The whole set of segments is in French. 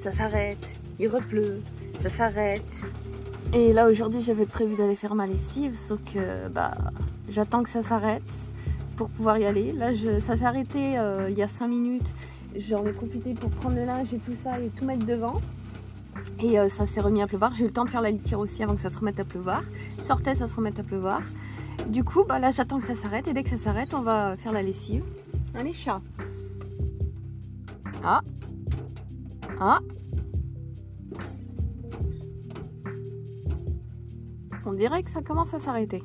ça s'arrête, il repleut, ça s'arrête. Et là aujourd'hui j'avais prévu d'aller faire ma lessive, sauf que bah j'attends que ça s'arrête pour pouvoir y aller. Là ça s'est arrêté il y a 5 minutes, j'en ai profité pour prendre le linge et tout ça et tout mettre devant. Et ça s'est remis à pleuvoir, j'ai eu le temps de faire la litière aussi avant que ça se remette à pleuvoir. Je sortais, ça se remette à pleuvoir. Du coup bah là j'attends que ça s'arrête et dès que ça s'arrête on va faire la lessive. Allez chat. Ah. Ah. On dirait que ça commence à s'arrêter.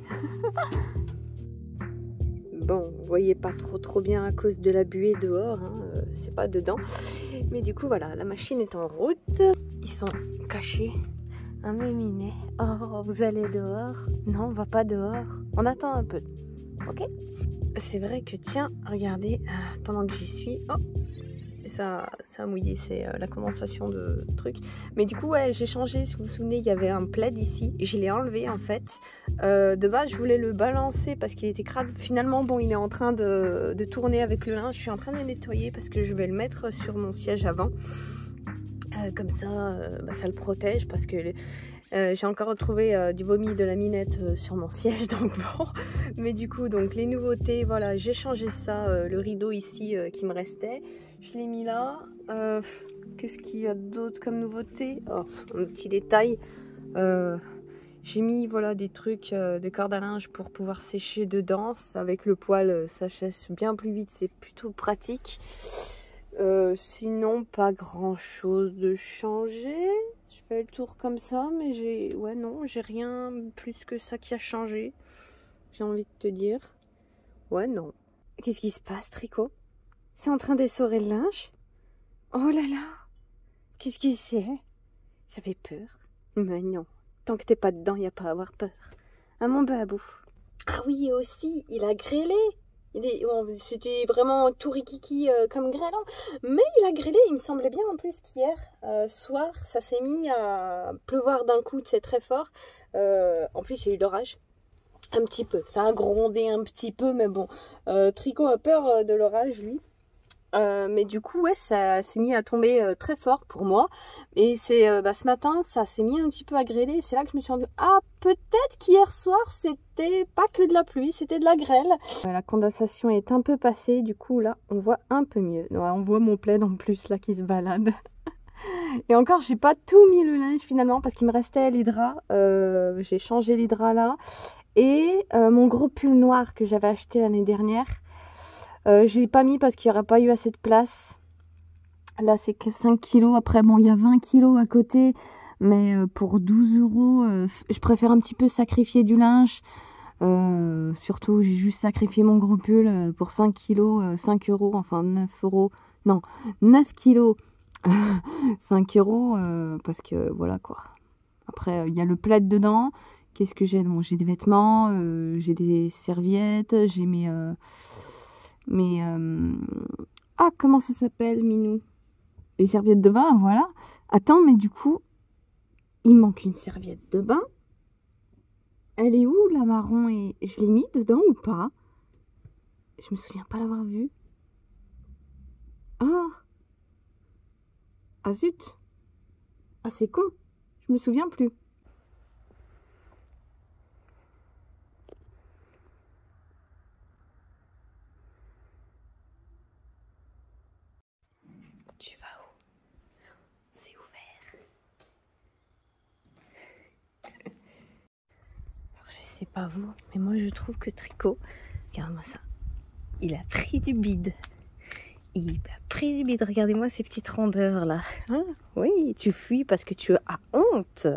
Bon, vous voyez pas trop bien à cause de la buée dehors, hein, c'est pas dedans. Mais du coup voilà, la machine est en route. Ils sont cachés. Un méminet. Oh, vous allez dehors? Non, on va pas dehors. On attend un peu. Ok? C'est vrai que tiens, regardez, pendant que j'y suis, oh, ça a mouillé, c'est la condensation de trucs. Mais du coup, ouais, j'ai changé. Si vous vous souvenez, il y avait un plaid ici. Je l'ai enlevé en fait. De base, je voulais le balancer parce qu'il était crade. Finalement, bon, il est en train de tourner avec le linge. Je suis en train de le nettoyer parce que je vais le mettre sur mon siège avant. Comme ça, bah, ça le protège parce que j'ai encore retrouvé du vomi de la minette sur mon siège, donc bon. Mais du coup, donc les nouveautés, voilà, j'ai changé ça, le rideau ici qui me restait. Je l'ai mis là. Qu'est-ce qu'il y a d'autre comme nouveauté? Oh, un petit détail. J'ai mis voilà des trucs de corde à linge pour pouvoir sécher dedans. Avec le poêle, ça sèche bien plus vite, c'est plutôt pratique. Sinon, pas grand chose de changé. Je fais le tour comme ça, mais j'ai rien plus que ça qui a changé. J'ai envie de te dire. Ouais, non. Qu'est-ce qui se passe, Tricot? C'est en train d'essorer le linge? Oh là là! Qu'est-ce que c'est? Ça fait peur. Mais non. Tant que t'es pas dedans, y a pas à avoir peur. Ah mon babou. Ah oui, aussi, il a grêlé. C'était vraiment tout rikiki comme grêlant. Mais il a grêlé, il me semblait bien en plus qu'hier soir, ça s'est mis à pleuvoir d'un coup, c'est très fort. En plus, il y a eu l'orage. Un petit peu, ça a grondé un petit peu, mais bon. Tricot a peur de l'orage, lui. Mais du coup, ouais, ça s'est mis à tomber très fort pour moi. Et c'est ce matin, ça s'est mis un petit peu à grêler. C'est là que je me suis rendue, ah, peut-être qu'hier soir, c'était pas que de la pluie, c'était de la grêle. La condensation est un peu passée. Du coup, là, on voit un peu mieux. Ouais, on voit mon plaid en plus, là, qui se balade. Et encore, j'ai pas tout mis le linge finalement, parce qu'il me restait les draps. J'ai changé les draps là. Et mon gros pull noir que j'avais acheté l'année dernière. Je l'ai pas mis parce qu'il n'y aurait pas eu assez de place. Là c'est que 5 kilos. Après bon il y a 20 kilos à côté. Mais pour 12 euros, je préfère un petit peu sacrifier du linge. Surtout j'ai juste sacrifié mon gros pull pour 5 kilos, 5 euros, enfin 9 euros. Non, 9 kilos, 5 euros. Parce que voilà quoi. Après il y a le plaid dedans. Qu'est-ce que j'ai? Bon, j'ai des vêtements, j'ai des serviettes, j'ai mes... Ah, comment ça s'appelle, Minou? Les serviettes de bain, voilà. Attends, mais du coup, il manque une serviette de bain. Elle est où, la marron? Et je l'ai mis dedans ou pas? Je me souviens pas l'avoir vue. Ah! Ah zut! Ah, c'est con. Je me souviens plus. Tu vas où? C'est ouvert. Alors, je sais pas vous, mais moi je trouve que Tricot, regarde-moi ça, il a pris du bide. Il a pris du bide. Regardez-moi ces petites rondeurs là. Hein? Oui, tu fuis parce que tu as honte.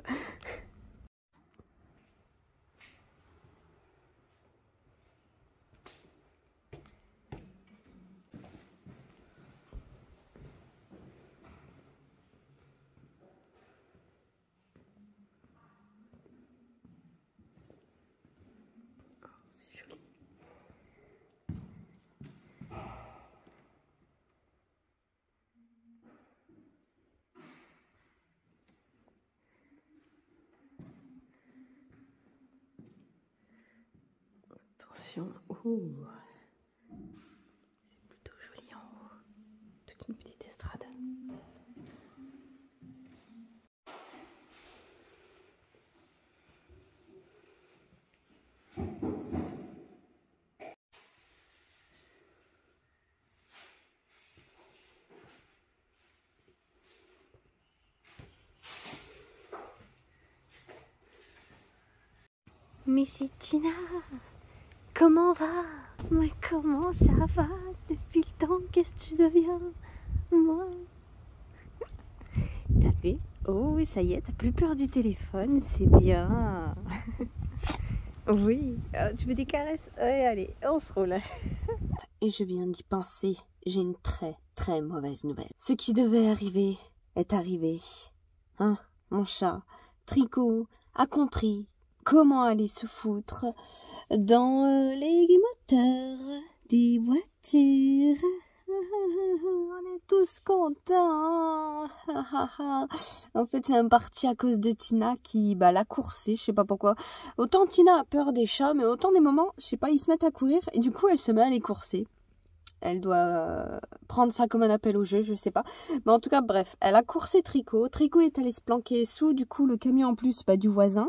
Attention, ouh, c'est plutôt joli en haut, toute une petite estrade. Mais c'est Tina. Comment va? Mais comment ça va? Depuis le temps, qu'est-ce que tu deviens? Moi. T'as vu? Oh, ça y est, t'as plus peur du téléphone, c'est bien. Oui, tu veux des caresses? Ouais, allez, on se roule. Et je viens d'y penser, j'ai une très mauvaise nouvelle. Ce qui devait arriver est arrivé. Hein, mon chat, Tricot, a compris comment aller se foutre dans les moteurs des voitures. On est tous contents. En fait, c'est un parti à cause de Tina qui l'a coursé, je sais pas pourquoi. Autant Tina a peur des chats, mais autant des moments, je sais pas, ils se mettent à courir et du coup elle se met à les courser. Elle doit prendre ça comme un appel au jeu, je sais pas. Mais en tout cas, bref, elle a coursé Tricot. Tricot est allé se planquer sous, du coup, le camion en plus du voisin.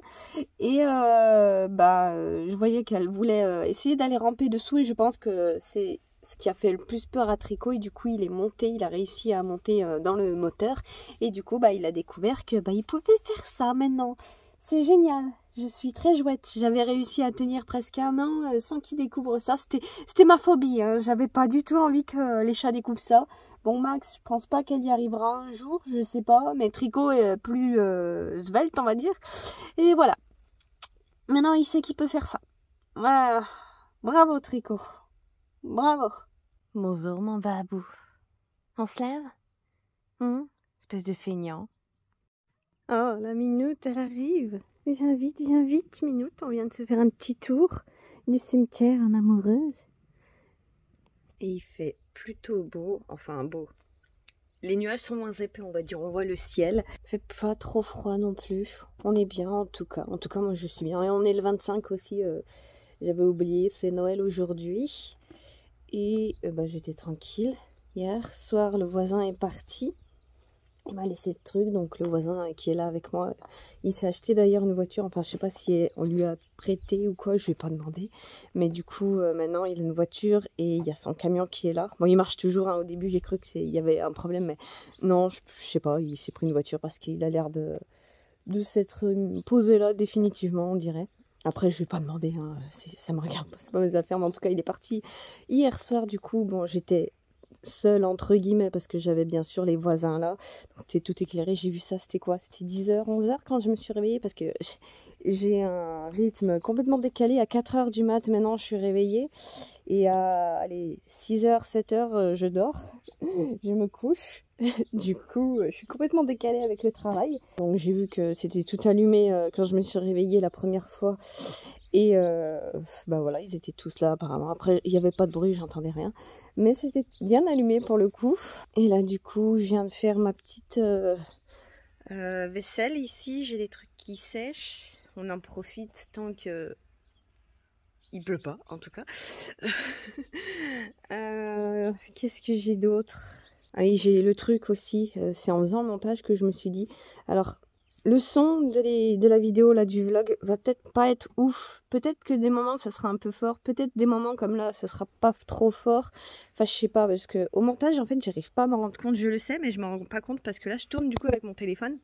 Et je voyais qu'elle voulait essayer d'aller ramper dessous. Et je pense que c'est ce qui a fait le plus peur à Tricot. Et du coup, il est monté, il a réussi à monter dans le moteur. Et du coup, il a découvert que il pouvait faire ça maintenant. C'est génial. Je suis très jouette. J'avais réussi à tenir presque 1 an sans qu'ils découvrent ça. C'était ma phobie. Hein. J'avais pas du tout envie que les chats découvrent ça. Bon, Max, je pense pas qu'elle y arrivera un jour. Je sais pas. Mais Tricot est plus svelte, on va dire. Et voilà. Maintenant, il sait qu'il peut faire ça. Voilà. Bravo, Tricot. Bravo. Bonjour, mon babou. On se lève? Espèce de feignant. Oh, la minute, elle arrive. Viens vite, Minute. On vient de se faire un petit tour du cimetière en amoureuse. Et il fait plutôt beau. Enfin, beau. Les nuages sont moins épais, on va dire. On voit le ciel. Il fait pas trop froid non plus. On est bien, en tout cas. En tout cas, moi, je suis bien. Et on est le 25 aussi. J'avais oublié, c'est Noël aujourd'hui. Et j'étais tranquille. Hier soir, le voisin est parti. Il m'a laissé le truc, donc le voisin qui est là avec moi, il s'est acheté d'ailleurs une voiture, enfin je sais pas si on lui a prêté ou quoi, je lui ai pas demandé, mais du coup maintenant il a une voiture et il y a son camion qui est là. Bon, il marche toujours, hein. Au début j'ai cru qu'il y avait un problème, mais non, je sais pas, il s'est pris une voiture parce qu'il a l'air de s'être posé là définitivement, on dirait. Après je lui ai pas demandé, hein. Ça me regarde pas, c'est pas mes affaires, mais en tout cas il est parti hier soir. Du coup bon, j'étais seule entre guillemets parce que j'avais bien sûr les voisins là, donc c'était tout éclairé. J'ai vu ça, c'était quoi, c'était 10h 11h quand je me suis réveillée, parce que j'ai un rythme complètement décalé. À 4h du mat maintenant je suis réveillée, et à 6h 7h je dors, je me couche. Du coup je suis complètement décalée avec le travail, donc j'ai vu que c'était tout allumé quand je me suis réveillée la première fois. Et voilà, ils étaient tous là apparemment. Après, il n'y avait pas de bruit, j'entendais rien. Mais c'était bien allumé pour le coup. Et là, du coup, je viens de faire ma petite vaisselle ici. J'ai des trucs qui sèchent. On en profite tant que il pleut pas, en tout cas. Qu'est-ce que j'ai d'autre? Ah oui, j'ai le truc aussi. C'est en faisant le montage que je me suis dit. Alors, le son de la vidéo, là, du vlog, va peut-être pas être ouf. Peut-être que des moments, ça sera un peu fort. Peut-être des moments comme là, ça sera pas trop fort. Enfin, je sais pas, parce que au montage, en fait, j'arrive pas à m'en rendre compte. Je le sais, mais je m'en rends pas compte parce que là, je tourne du coup avec mon téléphone.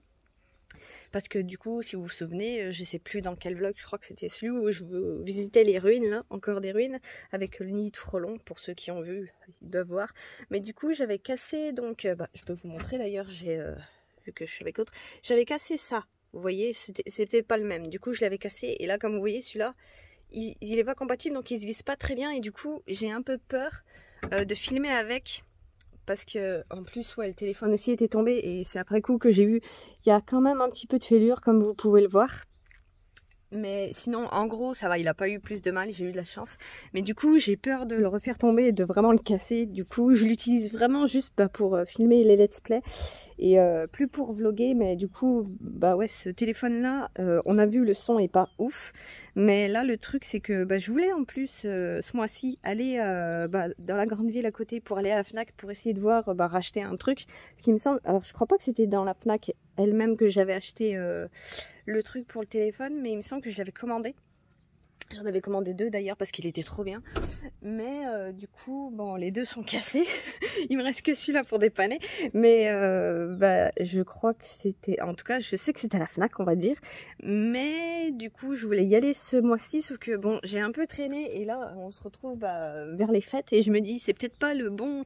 Parce que du coup, si vous vous souvenez, je sais plus dans quel vlog, je crois que c'était celui où je visitais les ruines, là, encore des ruines, avec le nid de frelons. Pour ceux qui ont vu, ils doivent voir. Mais du coup, j'avais cassé, donc, je peux vous montrer d'ailleurs, j'ai... vu que je suis avec l'autre, j'avais cassé ça, vous voyez, c'était pas le même, du coup je l'avais cassé, et là comme vous voyez celui-là, il est pas compatible, donc il se visse pas très bien, et du coup j'ai un peu peur de filmer avec, parce que en plus ouais, le téléphone aussi était tombé, et c'est après coup que j'ai vu, il y a quand même un petit peu de fêlure comme vous pouvez le voir. Mais sinon, en gros, ça va, il a pas eu plus de mal, j'ai eu de la chance. Mais du coup, j'ai peur de le refaire tomber et de vraiment le casser. Du coup, je l'utilise vraiment juste pour filmer les let's play et plus pour vlogger. Mais du coup, ouais, ce téléphone-là, on a vu, le son est pas ouf. Mais là, le truc, c'est que je voulais en plus, ce mois-ci, aller dans la grande ville à côté pour aller à la Fnac pour essayer de voir, racheter un truc. Ce qui me semble, alors je crois pas que c'était dans la Fnac elle-même que j'avais acheté le truc pour le téléphone, mais il me semble que je l'avais commandé. J'en avais commandé 2 d'ailleurs parce qu'il était trop bien. Mais du coup, bon, les 2 sont cassés. Il me reste que celui-là pour dépanner. Mais bah, je crois que c'était... En tout cas, je sais que c'était à la Fnac, on va dire. Mais du coup, je voulais y aller ce mois-ci. Sauf que bon, j'ai un peu traîné. Et là, on se retrouve vers les fêtes. Et je me dis, c'est peut-être pas le bon...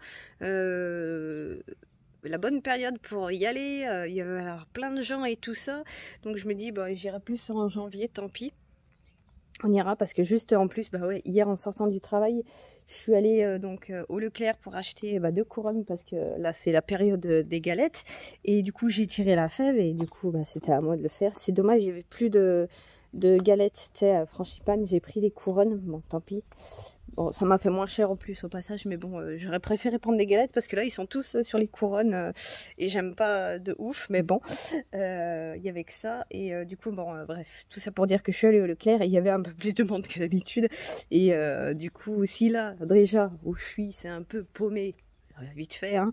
la bonne période pour y aller. Il y va y avoir plein de gens et tout ça. Donc je me dis, bah, j'irai plus en janvier, tant pis. On ira parce que juste en plus, bah ouais, hier en sortant du travail, je suis allée au Leclerc pour acheter 2 couronnes parce que là c'est la période des galettes et du coup j'ai tiré la fève et du coup bah, c'était à moi de le faire. C'est dommage, il n'y avait plus de galettes, tu sais, frangipane, j'ai pris des couronnes, bon tant pis. Bon, ça m'a fait moins cher en plus au passage, mais bon, j'aurais préféré prendre des galettes parce que là, ils sont tous sur les couronnes et j'aime pas de ouf, mais bon, il y avait que ça. Et du coup, bon, bref, tout ça pour dire que je suis allée au Leclerc et il y avait un peu plus de monde que d'habitude. Et du coup, aussi là, déjà, où je suis, c'est un peu paumé, vite fait, hein.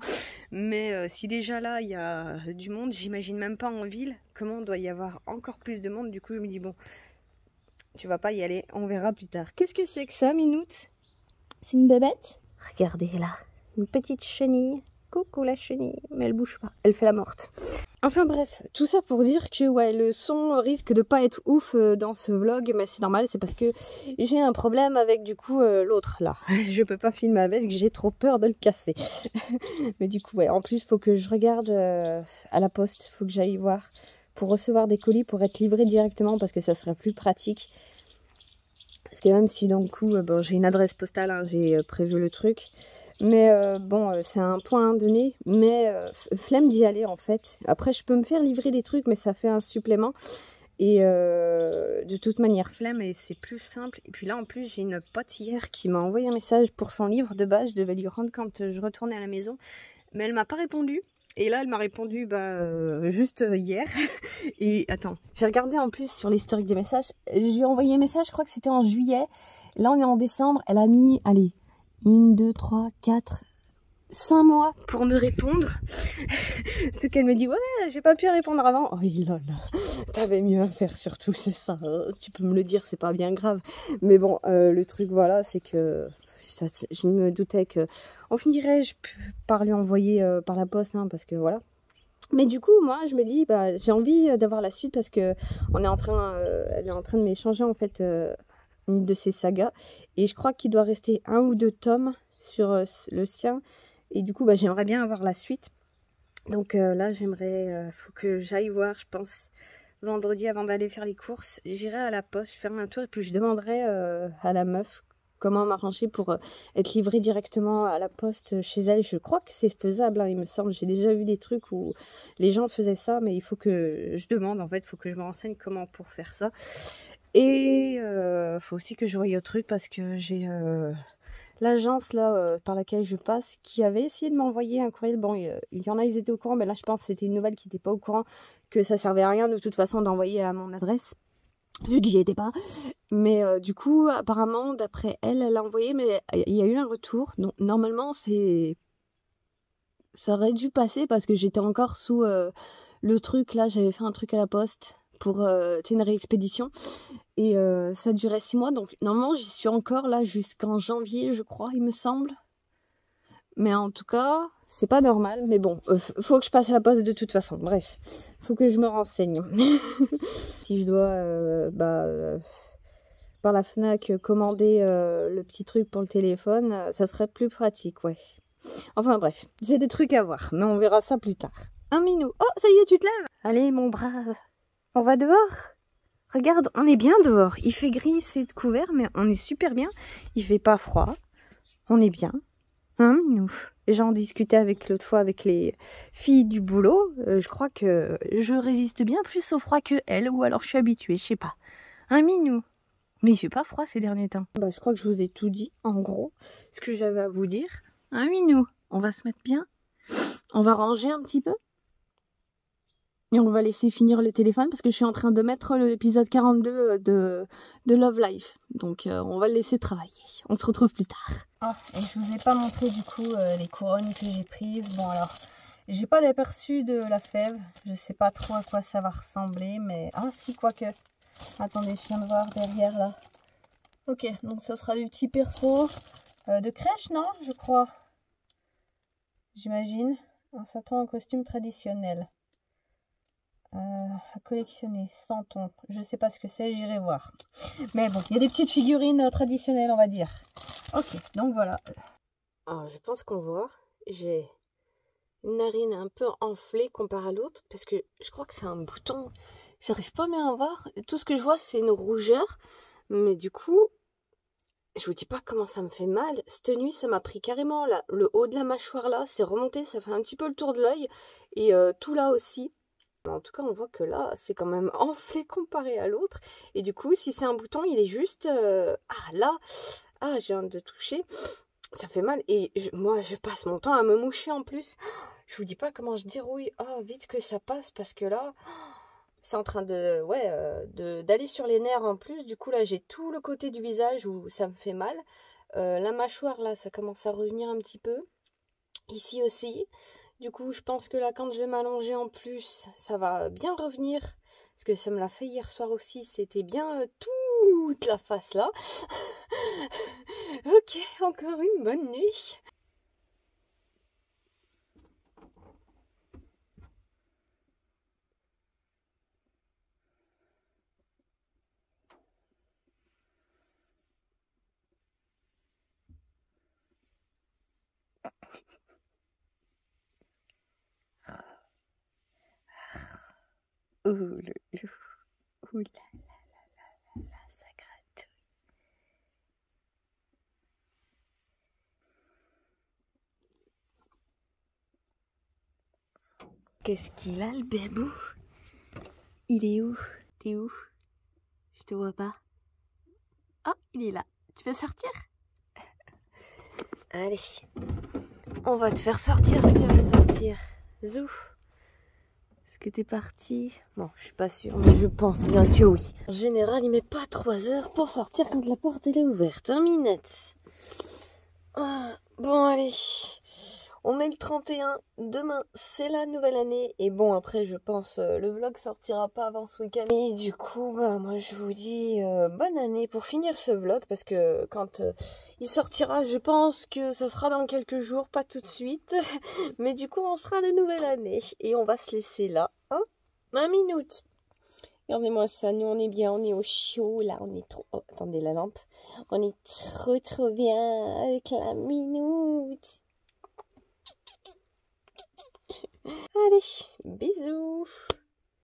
Mais si déjà là, il y a du monde, j'imagine même pas en ville comment il doit y avoir encore plus de monde. Du coup, je me dis, bon... Tu vas pas y aller, on verra plus tard. Qu'est-ce que c'est que ça, Minoute? C'est une bébête? Regardez là, une petite chenille. Coucou la chenille, mais elle bouge pas, elle fait la morte. Enfin bref, tout ça pour dire que ouais, le son risque de pas être ouf dans ce vlog, mais c'est normal, c'est parce que j'ai un problème avec du coup l'autre là. Je peux pas filmer avec, j'ai trop peur de le casser. Mais du coup ouais, en plus faut que je regarde à la poste, faut que j'aille voir pour recevoir des colis, pour être livré directement parce que ça serait plus pratique. Parce que même si d'un coup, bon, j'ai une adresse postale, hein, j'ai prévu le truc. Mais bon, c'est un point donné, mais flemme d'y aller en fait. Après, je peux me faire livrer des trucs, mais ça fait un supplément. Et de toute manière, flemme et c'est plus simple. Et puis là, en plus, j'ai une pote hier qui m'a envoyé un message pour son livre de base. Je devais lui rendre quand je retournais à la maison. Mais elle m'a pas répondu. Et là, elle m'a répondu juste hier. Et attends, j'ai regardé en plus sur l'historique des messages. Je lui ai envoyé un message, je crois que c'était en juillet. Là, on est en décembre. Elle a mis, allez, 1, 2, 3, 4, 5 mois pour me répondre. Tout qu'elle me dit, ouais, j'ai pas pu répondre avant. Oh là là, t'avais mieux à faire surtout, c'est ça. Tu peux me le dire, c'est pas bien grave. Mais bon, le truc, voilà, c'est que... Je me doutais que on finirait par lui envoyer par la poste, hein, parce que voilà. Mais du coup, moi, je me dis, bah, j'ai envie d'avoir la suite parce que elle est en train de m'échanger en fait une de ses sagas. Et je crois qu'il doit rester 1 ou 2 tomes sur le sien. Et du coup, bah, j'aimerais bien avoir la suite. Donc là, faut que j'aille voir, je pense, vendredi avant d'aller faire les courses. J'irai à la poste, faire un tour et puis je demanderai à la meuf comment m'arranger pour être livrée directement à la poste chez elle. Je crois que c'est faisable, hein, il me semble. J'ai déjà vu des trucs où les gens faisaient ça, mais il faut que je demande, en fait, il faut que je me renseigne comment pour faire ça. Et faut aussi que je voie au truc parce que j'ai l'agence là par laquelle je passe qui avait essayé de m'envoyer un courriel. Bon, il y en a, ils étaient au courant, mais là je pense que c'était une nouvelle qui n'était pas au courant, que ça servait à rien de toute façon d'envoyer à mon adresse. Vu que j'y étais pas. Mais du coup, apparemment, d'après elle, elle a envoyé, mais il y a eu un retour. Donc, normalement, ça aurait dû passer parce que j'étais encore sous le truc, là, j'avais fait un truc à la poste pour une réexpédition. Et ça durait 6 mois. Donc, normalement, j'y suis encore là jusqu'en janvier, je crois, il me semble. Mais en tout cas, c'est pas normal. Mais bon, faut que je passe à la poste de toute façon. Bref, faut que je me renseigne. Si je dois par la Fnac commander le petit truc pour le téléphone, ça serait plus pratique, ouais. Enfin bref, j'ai des trucs à voir, mais on verra ça plus tard. Un minou. Oh, ça y est, tu te lèves? Allez, mon brave, on va dehors? Regarde, on est bien dehors. Il fait gris, c'est couvert, mais on est super bien. Il fait pas froid. On est bien. Hein, minou? J'en discutais avec l'autre fois avec les filles du boulot. Je crois que je résiste bien plus au froid que elles, ou alors je suis habituée, je sais pas. Hein, minou? Mais il fait pas froid ces derniers temps. Bah, je crois que je vous ai tout dit, en gros, ce que j'avais à vous dire. Hein, minou? On va se mettre bien. On va ranger un petit peu. Et on va laisser finir le téléphone parce que je suis en train de mettre l'épisode 42 de Love Life. Donc on va le laisser travailler. On se retrouve plus tard. Ah, et je vous ai pas montré du coup les couronnes que j'ai prises. Bon alors, j'ai pas d'aperçu de la fève. Je sais pas trop à quoi ça va ressembler. Mais ah si, quoique. Attendez, je viens de voir derrière là. Ok, donc ça sera du petit perso de crèche, non? Je crois. J'imagine. Un saton en costume traditionnel. À collectionner, Santon. Je sais pas ce que c'est, j'irai voir. Mais bon, il y a des petites figurines traditionnelles, on va dire. Ok, donc voilà. Alors, je pense qu'on voit. J'ai une narine un peu enflée comparée à l'autre parce que je crois que c'est un bouton. J'arrive pas bien à voir. Tout ce que je vois, c'est une rougeur. Mais du coup, je vous dis pas comment ça me fait mal. Cette nuit, ça m'a pris carrément là, le haut de la mâchoire là. C'est remonté, ça fait un petit peu le tour de l'œil. Et tout là aussi. En tout cas, on voit que là, c'est quand même enflé comparé à l'autre. Et du coup, si c'est un bouton, il est juste... Ah, là, je viens de toucher. Ça fait mal. Et moi, je passe mon temps à me moucher en plus. Je vous dis pas comment je dérouille. Oh, vite que ça passe parce que là, c'est en train de... Ouais, d'aller sur les nerfs en plus. Du coup, là, j'ai tout le côté du visage où ça me fait mal. La mâchoire, là, ça commence à revenir un petit peu. Ici aussi. Du coup, je pense que là, quand je vais m'allonger en plus, ça va bien revenir. Parce que ça me l'a fait hier soir aussi. C'était bien toute la face là. Ok, encore une bonne nuit. Ouh, le loup. Ouh là là, ça gratouille. Qu'est-ce qu'il a, le bébou? Il est où? T'es où? Je te vois pas. Oh, il est là. Tu veux sortir? Allez, on va te faire sortir si tu veux sortir. Zou. Est-ce que t'es parti? Bon, je suis pas sûre, mais je pense bien que oui. En général, il met pas 3 heures pour sortir quand la porte elle est ouverte, hein, Minette? Ah, bon, allez. On est le 31. Demain, c'est la nouvelle année. Et bon, après, je pense le vlog sortira pas avant ce week-end. Et du coup, bah, moi, je vous dis bonne année pour finir ce vlog. Parce que quand il sortira, je pense que ça sera dans quelques jours, pas tout de suite. Mais du coup, on sera la nouvelle année. Et on va se laisser là, hein, 1 minute. Regardez-moi ça, nous on est bien, on est au chaud, là on est trop... Oh, attendez la lampe. On est trop bien avec la minute. Allez, bisous.